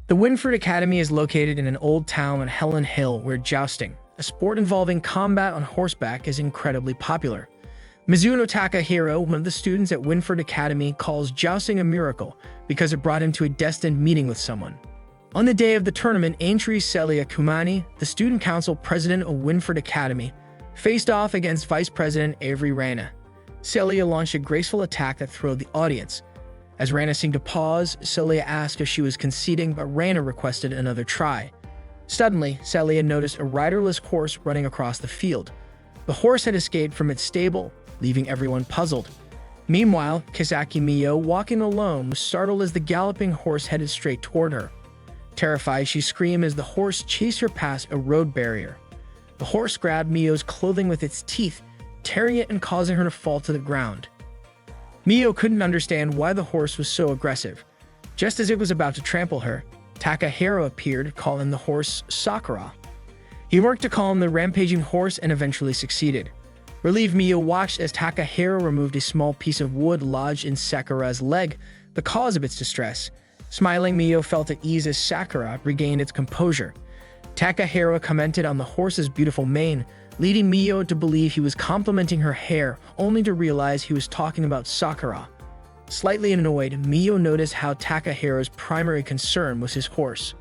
The Winford Academy is located in an old town on Helen Hill where jousting, a sport involving combat on horseback, is incredibly popular. Mizuno Takahiro, one of the students at Winford Academy, calls jousting a miracle because it brought him to a destined meeting with someone. On the day of the tournament, entry Celia Kumani, the student council president of Winford Academy, faced off against Vice President Avery Rana. Celia launched a graceful attack that thrilled the audience. As Rana seemed to pause, Celia asked if she was conceding, but Rana requested another try. Suddenly, Celia noticed a riderless horse running across the field. The horse had escaped from its stable, leaving everyone puzzled. Meanwhile, Kisaki Miyo, walking alone, was startled as the galloping horse headed straight toward her. Terrified, she screamed as the horse chased her past a road barrier. The horse grabbed Miyo's clothing with its teeth, tearing it and causing her to fall to the ground. Miyo couldn't understand why the horse was so aggressive. Just as it was about to trample her, Takahiro appeared, calling the horse Sakura. He worked to calm the rampaging horse and eventually succeeded. Relieved, Miyo watched as Takahiro removed a small piece of wood lodged in Sakura's leg, the cause of its distress. Smiling, Miyo felt at ease as Sakura regained its composure. Takahiro commented on the horse's beautiful mane, leading Miyo to believe he was complimenting her hair, only to realize he was talking about Sakura. Slightly annoyed, Miyo noticed how Takahiro's primary concern was his horse.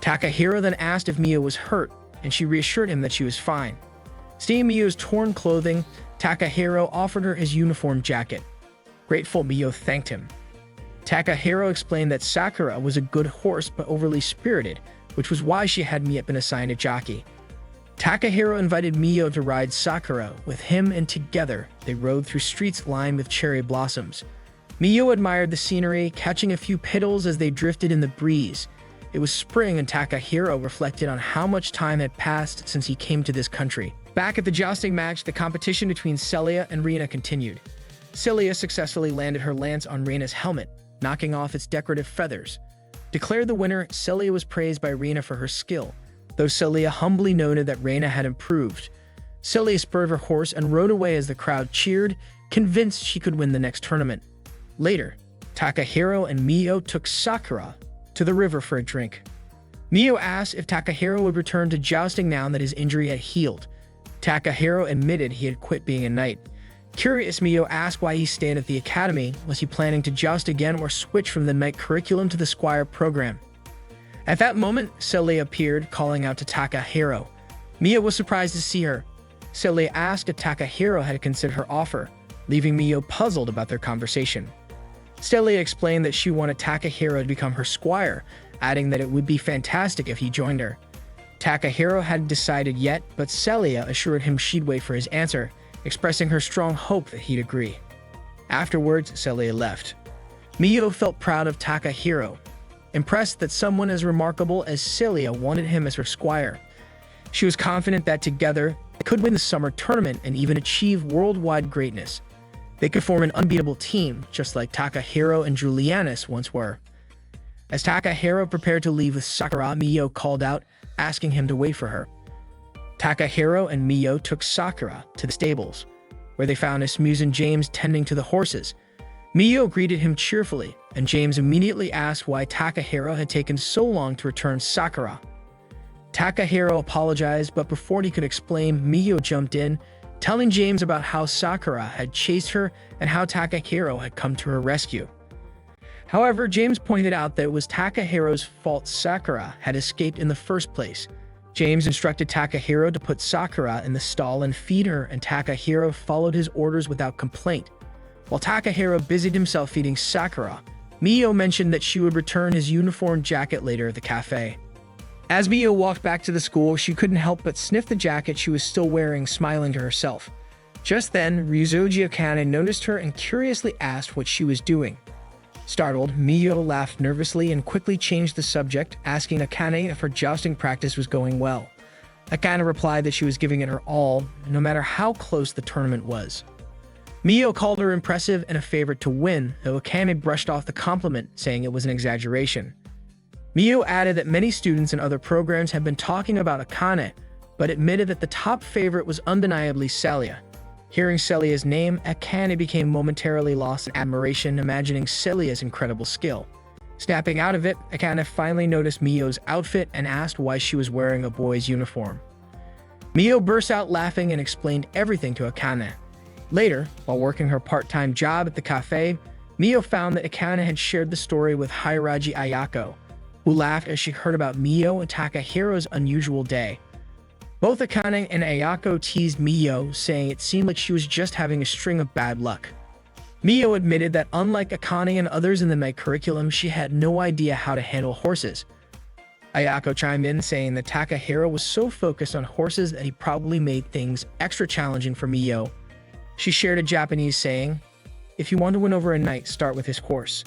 Takahiro then asked if Miyo was hurt, and she reassured him that she was fine. Seeing Miyo's torn clothing, Takahiro offered her his uniform jacket. Grateful, Miyo thanked him. Takahiro explained that Sakura was a good horse but overly spirited, which was why she hadn't yet been assigned a jockey. Takahiro invited Miyo to ride Sakura with him, and together they rode through streets lined with cherry blossoms. Miyo admired the scenery, catching a few petals as they drifted in the breeze. It was spring, and Takahiro reflected on how much time had passed since he came to this country. Back at the jousting match, the competition between Celia and Rina continued. Celia successfully landed her lance on Rina's helmet, knocking off its decorative feathers. Declared the winner, Celia was praised by Rina for her skill, though Celia humbly noted that Rina had improved. Celia spurred her horse and rode away as the crowd cheered, convinced she could win the next tournament. Later, Takahiro and Miyo took Sakura to the river for a drink. Miyo asked if Takahiro would return to jousting now that his injury had healed. Takahiro admitted he had quit being a knight. Curious, Miyo asked why he stayed at the academy. Was he planning to joust again or switch from the knight curriculum to the squire program? At that moment, Celia appeared, calling out to Takahiro. Miyo was surprised to see her. Celia asked if Takahiro had considered her offer, leaving Miyo puzzled about their conversation. Celia explained that she wanted Takahiro to become her squire, adding that it would be fantastic if he joined her. Takahiro hadn't decided yet, but Celia assured him she'd wait for his answer, expressing her strong hope that he'd agree. Afterwards, Celia left. Miyo felt proud of Takahiro, impressed that someone as remarkable as Celia wanted him as her squire. She was confident that together they could win the summer tournament and even achieve worldwide greatness. They could form an unbeatable team, just like Takahiro and Julianus once were. As Takahiro prepared to leave with Sakura, Miyo called out, asking him to wait for her. Takahiro and Miyo took Sakura to the stables, where they found Asmussen James tending to the horses. Miyo greeted him cheerfully, and James immediately asked why Takahiro had taken so long to return Sakura. Takahiro apologized, but before he could explain, Miyo jumped in, telling James about how Sakura had chased her and how Takahiro had come to her rescue. However, James pointed out that it was Takahiro's fault Sakura had escaped in the first place. James instructed Takahiro to put Sakura in the stall and feed her, and Takahiro followed his orders without complaint. While Takahiro busied himself feeding Sakura, Miyo mentioned that she would return his uniform jacket later at the cafe. As Miyo walked back to the school, she couldn't help but sniff the jacket she was still wearing, smiling to herself. Just then, Ryuzoji Akane noticed her and curiously asked what she was doing. Startled, Miyo laughed nervously and quickly changed the subject, asking Akane if her jousting practice was going well. Akane replied that she was giving it her all, no matter how close the tournament was. Miyo called her impressive and a favorite to win, though Akane brushed off the compliment, saying it was an exaggeration. Miyo added that many students in other programs had been talking about Akane, but admitted that the top favorite was undeniably Celia. Hearing Celia's name, Akane became momentarily lost in admiration, imagining Celia's incredible skill. Snapping out of it, Akane finally noticed Mio's outfit and asked why she was wearing a boy's uniform. Mio burst out laughing and explained everything to Akane. Later, while working her part-time job at the cafe, Mio found that Akane had shared the story with Hiraji Ayako, who laughed as she heard about Mio and Takahiro's unusual day. Both Akane and Ayako teased Mio, saying it seemed like she was just having a string of bad luck. Mio admitted that unlike Akane and others in the night curriculum, she had no idea how to handle horses. Ayako chimed in, saying that Takahiro was so focused on horses that he probably made things extra challenging for Mio. She shared a Japanese saying, "If you want to win over a knight, start with his horse."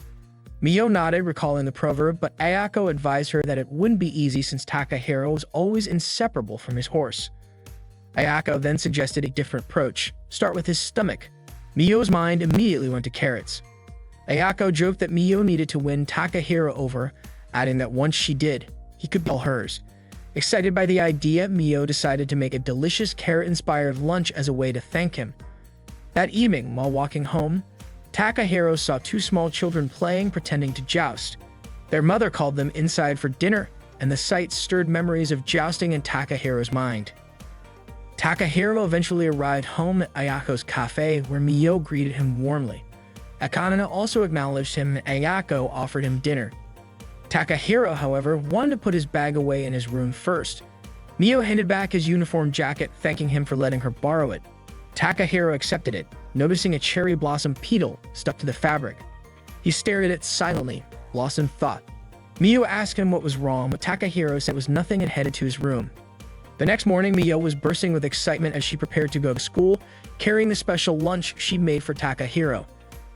Mio nodded, recalling the proverb, but Ayako advised her that it wouldn't be easy since Takahiro was always inseparable from his horse. Ayako then suggested a different approach: start with his stomach. Mio's mind immediately went to carrots. Ayako joked that Mio needed to win Takahiro over, adding that once she did, he could be all hers. Excited by the idea, Mio decided to make a delicious carrot-inspired lunch as a way to thank him. That evening, while walking home, Takahiro saw two small children playing, pretending to joust. Their mother called them inside for dinner, and the sight stirred memories of jousting in Takahiro's mind. Takahiro eventually arrived home at Ayako's cafe, where Mio greeted him warmly. Akane also acknowledged him, and Ayako offered him dinner. Takahiro, however, wanted to put his bag away in his room first. Mio handed back his uniform jacket, thanking him for letting her borrow it. Takahiro accepted it, noticing a cherry blossom petal stuck to the fabric. He stared at it silently, lost in thought. Mio asked him what was wrong, but Takahiro said it was nothing and headed to his room. The next morning, Mio was bursting with excitement as she prepared to go to school, carrying the special lunch she made for Takahiro.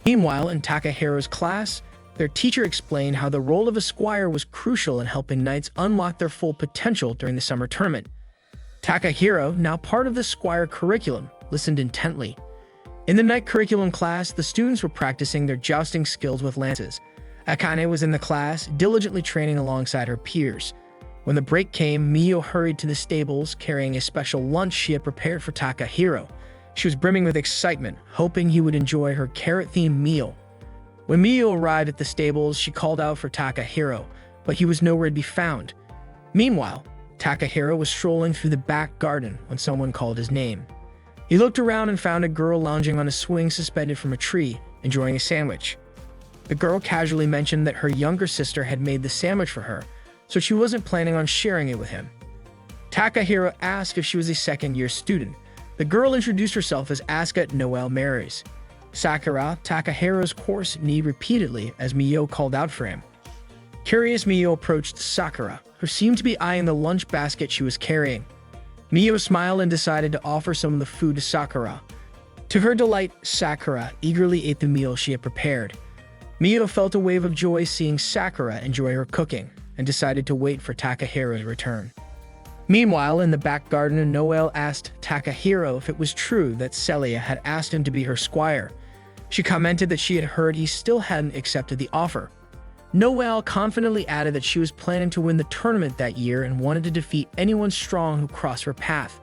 Meanwhile, in Takahiro's class, their teacher explained how the role of a squire was crucial in helping knights unlock their full potential during the summer tournament. Takahiro, now part of the squire curriculum, listened intently. In the night curriculum class, the students were practicing their jousting skills with lances. Akane was in the class, diligently training alongside her peers. When the break came, Mio hurried to the stables, carrying a special lunch she had prepared for Takahiro. She was brimming with excitement, hoping he would enjoy her carrot-themed meal. When Mio arrived at the stables, she called out for Takahiro, but he was nowhere to be found. Meanwhile, Takahiro was strolling through the back garden when someone called his name. He looked around and found a girl lounging on a swing suspended from a tree, enjoying a sandwich. The girl casually mentioned that her younger sister had made the sandwich for her, so she wasn't planning on sharing it with him. Takahiro asked if she was a second-year student. The girl introduced herself as Asuka Noelle Marys. Sakura, Takahiro's course, kneed repeatedly as Mio called out for him. Curious, Mio approached Sakura, who seemed to be eyeing the lunch basket she was carrying. Mio smiled and decided to offer some of the food to Sakura. To her delight, Sakura eagerly ate the meal she had prepared. Mio felt a wave of joy seeing Sakura enjoy her cooking, and decided to wait for Takahiro's return. Meanwhile, in the back garden, Noelle asked Takahiro if it was true that Celia had asked him to be her squire. She commented that she had heard he still hadn't accepted the offer. Noelle confidently added that she was planning to win the tournament that year and wanted to defeat anyone strong who crossed her path.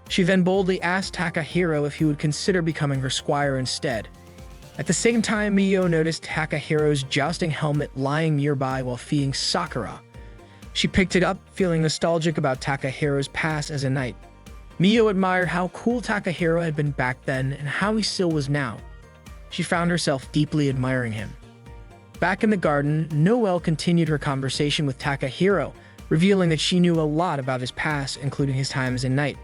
She then boldly asked Takahiro if he would consider becoming her squire instead. At the same time, Mio noticed Takahiro's jousting helmet lying nearby while feeding Sakura. She picked it up, feeling nostalgic about Takahiro's past as a knight. Mio admired how cool Takahiro had been back then and how he still was now. She found herself deeply admiring him. Back in the garden, Noelle continued her conversation with Takahiro, revealing that she knew a lot about his past, including his time as a knight.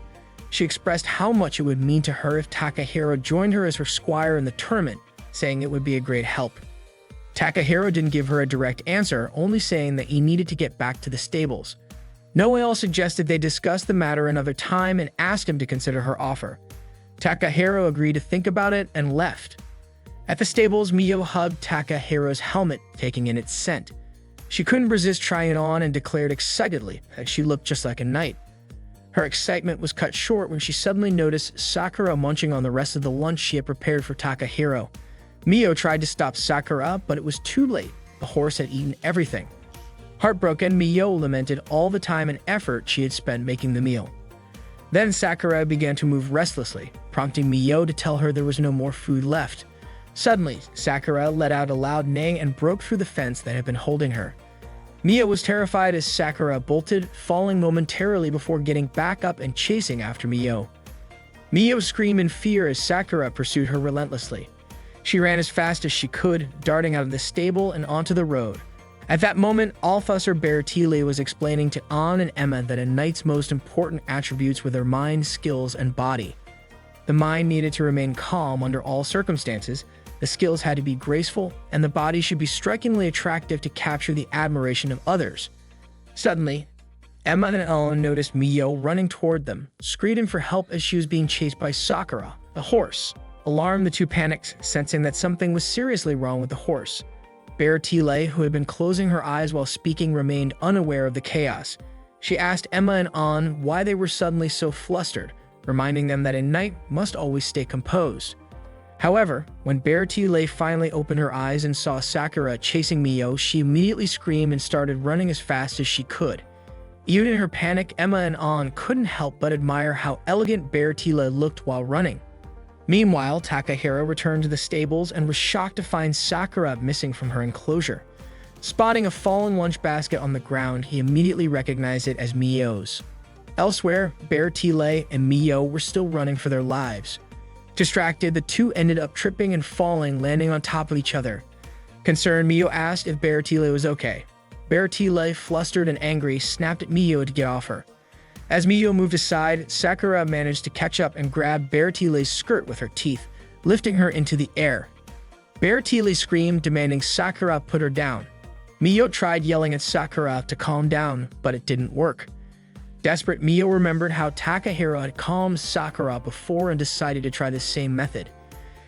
She expressed how much it would mean to her if Takahiro joined her as her squire in the tournament, saying it would be a great help. Takahiro didn't give her a direct answer, only saying that he needed to get back to the stables. Noelle suggested they discuss the matter another time and asked him to consider her offer. Takahiro agreed to think about it and left. At the stables, Mio hugged Takahiro's helmet, taking in its scent. She couldn't resist trying it on and declared excitedly that she looked just like a knight. Her excitement was cut short when she suddenly noticed Sakura munching on the rest of the lunch she had prepared for Takahiro. Mio tried to stop Sakura, but it was too late. The horse had eaten everything. Heartbroken, Mio lamented all the time and effort she had spent making the meal. Then Sakura began to move restlessly, prompting Mio to tell her there was no more food left. Suddenly, Sakura let out a loud neigh and broke through the fence that had been holding her. Mio was terrified as Sakura bolted, falling momentarily before getting back up and chasing after Mio. Mio screamed in fear as Sakura pursued her relentlessly. She ran as fast as she could, darting out of the stable and onto the road. At that moment, Allfusser Beartile was explaining to Ann and Emma that a knight's most important attributes were their mind, skills, and body. The mind needed to remain calm under all circumstances, the skills had to be graceful, and the body should be strikingly attractive to capture the admiration of others. Suddenly, Emma and Ellen noticed Mio running toward them, screaming for help as she was being chased by Sakura, the horse. Alarmed, the two panicked, sensing that something was seriously wrong with the horse. Beartile, who had been closing her eyes while speaking, remained unaware of the chaos. She asked Emma and Ann why they were suddenly so flustered, reminding them that a knight must always stay composed. However, when Beartile finally opened her eyes and saw Sakura chasing Mio, she immediately screamed and started running as fast as she could. Even in her panic, Emma and Ann couldn't help but admire how elegant Beartile looked while running. Meanwhile, Takahiro returned to the stables and was shocked to find Sakura missing from her enclosure. Spotting a fallen lunch basket on the ground, he immediately recognized it as Mio's. Elsewhere, Beartile and Mio were still running for their lives. Distracted, the two ended up tripping and falling, landing on top of each other. Concerned, Mio asked if Beartile was okay. Beartile, flustered and angry, snapped at Mio to get off her. As Mio moved aside, Sakura managed to catch up and grab Beartile's skirt with her teeth, lifting her into the air. Beartile screamed, demanding Sakura put her down. Mio tried yelling at Sakura to calm down, but it didn't work. Desperate, Mio remembered how Takahiro had calmed Sakura before and decided to try the same method.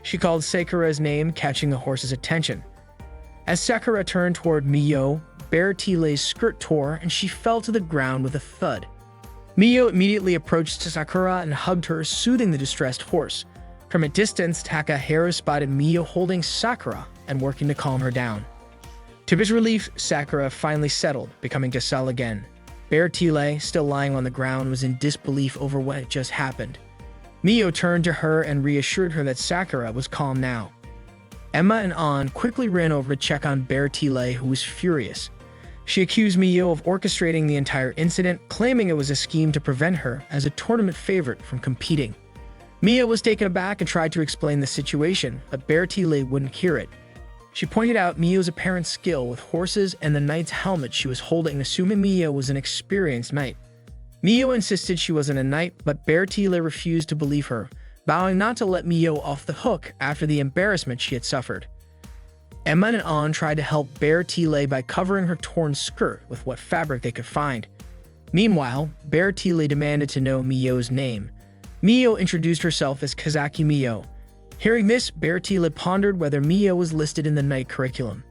She called Sakura's name, catching the horse's attention. As Sakura turned toward Mio, Beartile's skirt tore and she fell to the ground with a thud. Mio immediately approached Sakura and hugged her, soothing the distressed horse. From a distance, Takahiro spotted Mio holding Sakura and working to calm her down. To his relief, Sakura finally settled, becoming docile again. Beartile, still lying on the ground, was in disbelief over what had just happened. Mio turned to her and reassured her that Sakura was calm now. Emma and Ann quickly ran over to check on Beartile, who was furious. She accused Mio of orchestrating the entire incident, claiming it was a scheme to prevent her, as a tournament favorite, from competing. Mio was taken aback and tried to explain the situation, but Beartile wouldn't hear it. She pointed out Mio's apparent skill with horses and the knight's helmet she was holding, assuming Mio was an experienced knight. Mio insisted she wasn't a knight, but Beartile refused to believe her, vowing not to let Mio off the hook after the embarrassment she had suffered. Emma and Ann tried to help Beartile by covering her torn skirt with what fabric they could find. Meanwhile, Beartile demanded to know Mio's name. Mio introduced herself as Kazaki Mio. Hearing this, Beartile pondered whether Mio was listed in the knight curriculum.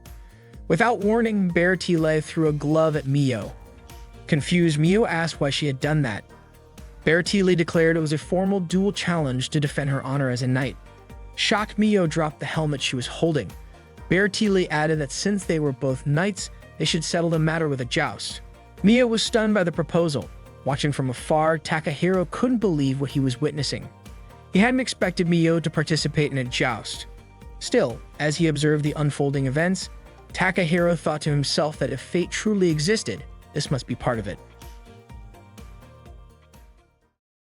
Without warning, Beartile threw a glove at Mio. Confused, Mio asked why she had done that. Beartile declared it was a formal duel challenge to defend her honor as a knight. Shocked, Mio dropped the helmet she was holding. Beartile added that since they were both knights, they should settle the matter with a joust. Mio was stunned by the proposal. Watching from afar, Takahiro couldn't believe what he was witnessing. He hadn't expected Mio to participate in a joust. Still, as he observed the unfolding events, Takahiro thought to himself that if fate truly existed, this must be part of it.